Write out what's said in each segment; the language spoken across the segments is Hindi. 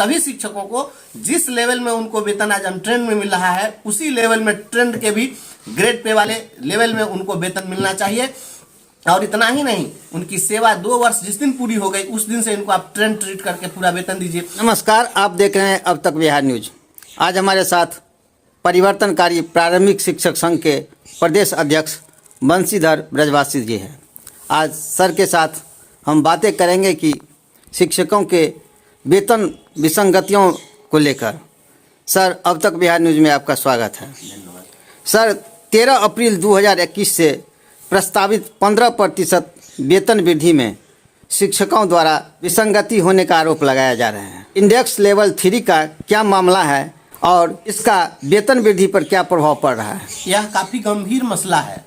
सभी शिक्षकों को जिस लेवल में उनको वेतन आज ट्रेंड में मिल रहा है उसी लेवल में ट्रेंड के भी ग्रेड पे वाले लेवल में उनको वेतन मिलना चाहिए। और इतना ही नहीं, उनकी सेवा 2 वर्ष जिस दिन पूरी हो गई उस दिन से इनको आप ट्रेंड ट्रीट करके पूरा वेतन दीजिए। नमस्कार, आप देख रहे हैं अब तक बिहार न्यूज। आज हमारे साथ परिवर्तनकारी प्रारंभिक शिक्षक संघ के प्रदेश अध्यक्ष बंशीधर ब्रजवासी जी हैं। आज सर के साथ हम बातें करेंगे कि शिक्षकों के वेतन विसंगतियों को लेकर। सर, अब तक बिहार न्यूज में आपका स्वागत है। सर, 13 अप्रैल 2021 से प्रस्तावित 15% वेतन वृद्धि में शिक्षकों द्वारा विसंगति होने का आरोप लगाया जा रहा है। इंडेक्स लेवल 3 का क्या मामला है और इसका वेतन वृद्धि पर क्या प्रभाव पड़ रहा है? यह काफ़ी गंभीर मसला है।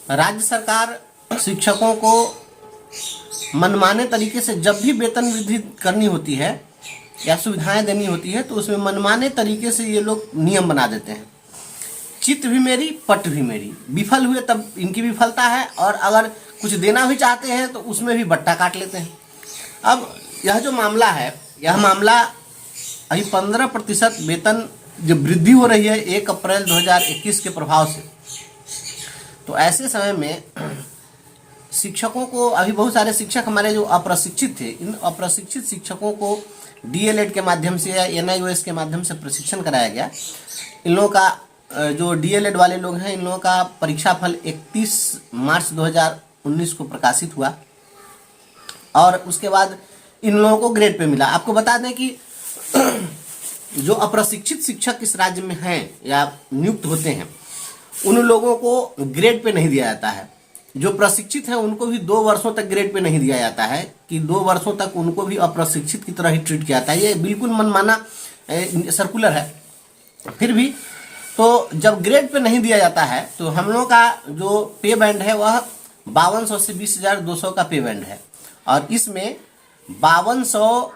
राज्य सरकार शिक्षकों को मनमाने तरीके से जब भी वेतन वृद्धि करनी होती है या सुविधाएं देनी होती है तो उसमें मनमाने तरीके से ये लोग नियम बना देते हैं। चित भी मेरी पट भी मेरी, विफल हुए तब इनकी विफलता है और अगर कुछ देना भी चाहते हैं तो उसमें भी बट्टा काट लेते हैं। अब यह जो मामला है, यह मामला अभी 15% वेतन जो वृद्धि हो रही है 1 अप्रैल 2021 के प्रभाव से, तो ऐसे समय में शिक्षकों को, अभी बहुत सारे शिक्षक हमारे जो अप्रशिक्षित थे, इन अप्रशिक्षित शिक्षकों को डीएलएड के माध्यम से या एनआईओएस के माध्यम से प्रशिक्षण कराया गया। इन लोगों का जो डीएलएड वाले लोग हैं, इन लोगों का परीक्षा फल 31 मार्च 2019 को प्रकाशित हुआ और उसके बाद इन लोगों को ग्रेड पे मिला। आपको बता दें कि जो अप्रशिक्षित शिक्षक इस राज्य में हैं या नियुक्त होते हैं, उन लोगों को ग्रेड पे नहीं दिया जाता है। जो प्रशिक्षित हैं उनको भी 2 वर्षों तक ग्रेड पे नहीं दिया जाता है कि 2 वर्षों तक उनको भी अप्रशिक्षित की तरह ही ट्रीट किया जाता है। ये बिल्कुल मनमाना सर्कुलर है। फिर भी तो जब ग्रेड पे नहीं दिया जाता है तो हम लोगों का जो पे बैंड है वह 5200 से 20,200 का पे बैंड है और इसमें 5200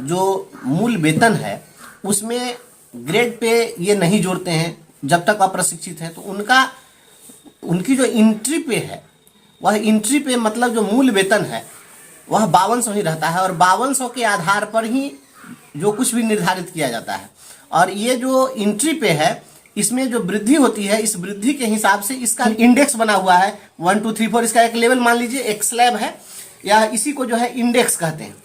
जो मूल वेतन है उसमें ग्रेड पे ये नहीं जोड़ते हैं जब तक अप्रशिक्षित है। तो उनकी जो एंट्री पे है, वह एंट्री पे मतलब जो मूल वेतन है वह 5200 ही रहता है और 5200 के आधार पर ही जो कुछ भी निर्धारित किया जाता है। और ये जो एंट्री पे है इसमें जो वृद्धि होती है, इस वृद्धि के हिसाब से इसका इंडेक्स बना हुआ है 1 2 3 4। इसका एक लेवल मान लीजिए, एक स्लैब है या इसी को जो है इंडेक्स कहते हैं।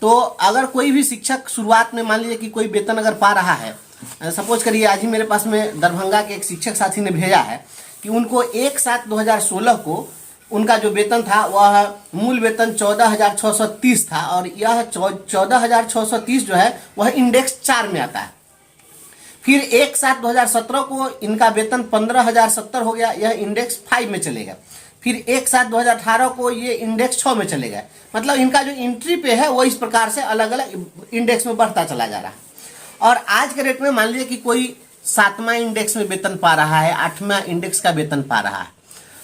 तो अगर कोई भी शिक्षक शुरुआत में मान लीजिए कि कोई वेतन अगर पा रहा है, सपोज करिए आज ही मेरे पास में दरभंगा के एक शिक्षक साथी ने भेजा है कि उनको 1/7/2016 को उनका जो वेतन था वह मूल वेतन 14,630 था और यह 14,630 जो है वह इंडेक्स 4 में आता है। फिर 1/7/2017 को इनका वेतन 15,070 हो गया, यह इंडेक्स 5 में चलेगा। फिर 1/7/2018 को ये इंडेक्स 6 में चलेगा। मतलब इनका जो एंट्री पे है वो इस प्रकार से अलग अलग इंडेक्स में बढ़ता चला जा रहा है। और आज के रेट में मान लीजिए कि कोई 7वां इंडेक्स में वेतन पा रहा है, 8वां इंडेक्स का वेतन पा रहा है।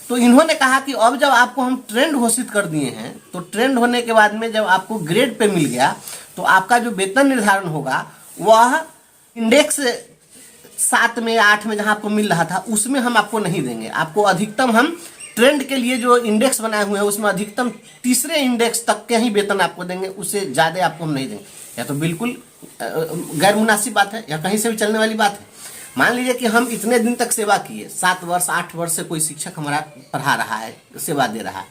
तो इन्होंने कहा कि अब जब आपको हम ट्रेंड घोषित कर दिए हैं तो ट्रेंड होने के बाद में जब आपको ग्रेड पे मिल गया तो आपका जो वेतन निर्धारण होगा वह इंडेक्स 7 में या 8 में जहां आपको मिल रहा था उसमें हम आपको नहीं देंगे। आपको अधिकतम हम ट्रेंड के लिए जो इंडेक्स बनाए हुए हैं उसमें अधिकतम 3रे इंडेक्स तक के ही वेतन आपको देंगे, उससे ज़्यादा आपको हम नहीं देंगे। यह तो बिल्कुल गैर मुनासिब बात है, या कहीं से भी चलने वाली बात है। मान लीजिए कि हम इतने दिन तक सेवा किए, 7 वर्ष 8 वर्ष से कोई शिक्षक हमारा पढ़ा रहा है, सेवा दे रहा है,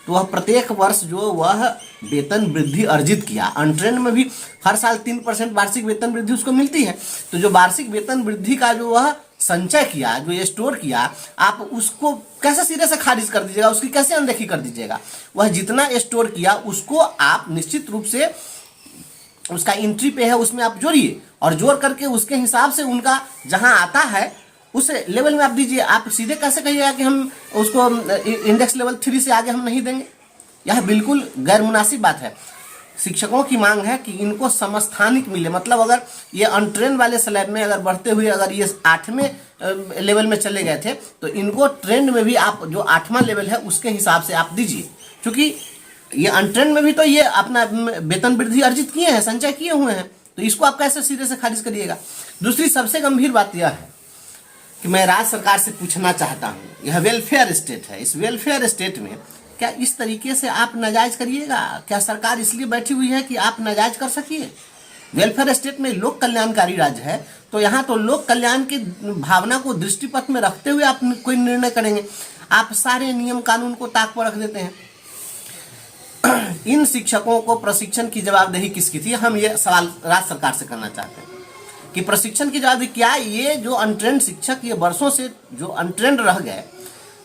तो वह प्रत्येक वर्ष जो वह वेतन वृद्धि अर्जित किया, अनट्रेंड में भी हर साल 3% वार्षिक वेतन वृद्धि उसको मिलती है। तो जो वार्षिक वेतन वृद्धि का जो वह संचय किया, जो ये स्टोर किया, आप उसको कैसे सिरे से खारिज कर दीजिएगा, उसकी कैसे अनदेखी कर दीजिएगा? वह जितना स्टोर किया उसको आप निश्चित रूप से उसका एंट्री पे है उसमें आप जोड़िए और जोड़ करके उसके हिसाब से उनका जहां आता है उस लेवल में आप दीजिए। आप सीधे कैसे कहिएगा कि हम उसको इंडेक्स लेवल 3 से आगे हम नहीं देंगे? यह बिल्कुल गैर मुनासिब बात है। शिक्षकों की मांग है कि इनको समस्थानिक मिले। मतलब अगर ये अनट्रेन वाले स्लैब में अगर बढ़ते हुए अगर ये 8वें लेवल में चले गए थे तो इनको ट्रेंड में भी आप जो 8वां लेवल है उसके हिसाब से आप दीजिए। क्योंकि ये अनट्रेंड में भी तो ये अपना वेतन वृद्धि अर्जित किए हैं, संचय किए हुए हैं, तो इसको आप कैसे सीधे से खारिज करिएगा? दूसरी सबसे गंभीर बात यह है कि मैं राज्य सरकार से पूछना चाहता हूँ, यह वेलफेयर स्टेट है, इस वेलफेयर स्टेट में क्या इस तरीके से आप नाजायज करिएगा? क्या सरकार इसलिए बैठी हुई है कि आप नाजायज कर सकिए? वेलफेयर स्टेट में लोक कल्याणकारी राज्य है, तो यहाँ तो लोक कल्याण की भावना को दृष्टिपथ में रखते हुए आप कोई निर्णय करेंगे। आप सारे नियम कानून को ताक पर रख देते हैं। इन शिक्षकों को प्रशिक्षण की जवाबदेही किसकी थी? हम ये सवाल राज्य सरकार से करना चाहते हैं कि प्रशिक्षण की जवाबदेही क्या ये जो अनट्रेंड शिक्षक ये वर्षों से जो अनट्रेंड रह गए,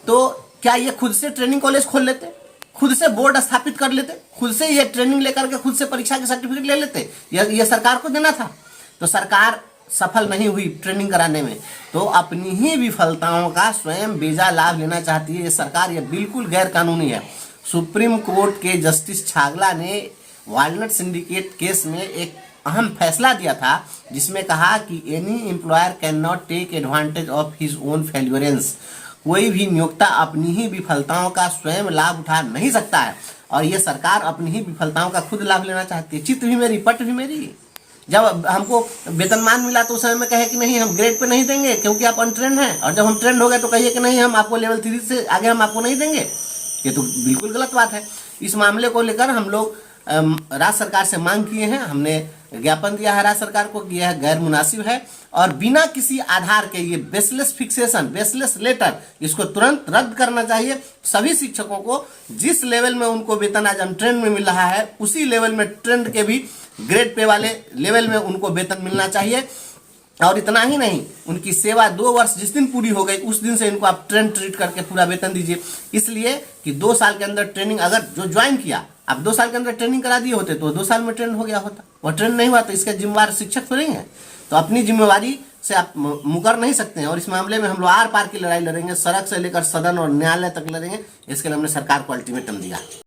तो क्या ये खुद से ट्रेनिंग कॉलेज खोल लेते, खुद से बोर्ड स्थापित कर लेते, खुद से ये ट्रेनिंग लेकर के खुद से परीक्षा के सर्टिफिकेट ले लेते? ये सरकार को देना था। तो सरकार सफल नहीं हुई ट्रेनिंग कराने में, तो अपनी ही विफलताओं का स्वयं बेजा लाभ लेना चाहती है ये सरकार। ये बिल्कुल गैर कानूनी है। सुप्रीम कोर्ट के जस्टिस छागला ने वॉलनट सिंडिकेट केस में एक अहम फैसला दिया था, जिसमें कहा कि any employer can not take advantage of his own failures. कोई भी नियोक्ता अपनी ही विफलताओं का स्वयं लाभ उठा नहीं सकता है, और ये सरकार अपनी ही विफलताओं का खुद लाभ लेना चाहती है। चित्त भी मेरी, पट भी मेरी। जब हमको वेतनमान मिला तो उस समय में कहे कि नहीं हम ग्रेड पे नहीं देंगे क्योंकि आप अनट्रेंड हैं, और जब हम ट्रेंड हो गए तो कहिए कि नहीं हम आपको लेवल 3 से आगे हम आपको नहीं देंगे। ये तो बिल्कुल गलत बात है। इस मामले को लेकर हम लोग राज्य सरकार से मांग किए हैं, हमने ज्ञापन दिया है राज्य सरकार को कि यह गैर मुनासिब है, और बिना किसी आधार के ये बेसलेस फिक्सेशन, बेसलेस लेटर, इसको तुरंत रद्द करना चाहिए। सभी शिक्षकों को जिस लेवल में उनको वेतन आज अनट्रेंड में मिल रहा है, उसी लेवल में ट्रेंड के भी ग्रेड पे वाले लेवल में उनको वेतन मिलना चाहिए। और इतना ही नहीं, उनकी सेवा 2 वर्ष जिस दिन पूरी हो गई उस दिन से इनको आप ट्रीट करके पूरा वेतन दीजिए। इसलिए कि 2 साल के अंदर ट्रेनिंग अगर जो ज्वाइन किया, आप 2 साल के अंदर ट्रेनिंग करा दिए होते तो 2 साल में ट्रेंड हो गया होता। वो ट्रेंड नहीं हुआ तो इसके जिम्मेवार शिक्षक तो नहीं है। तो अपनी जिम्मेवारी से आप मुकर नहीं सकते हैं, और इस मामले में हम लोग आर पार की लड़ाई लड़ेंगे, सड़क से लेकर सदन और न्यायालय तक लड़ेंगे। इसके लिए हमने सरकार को अल्टीमेटम दिया।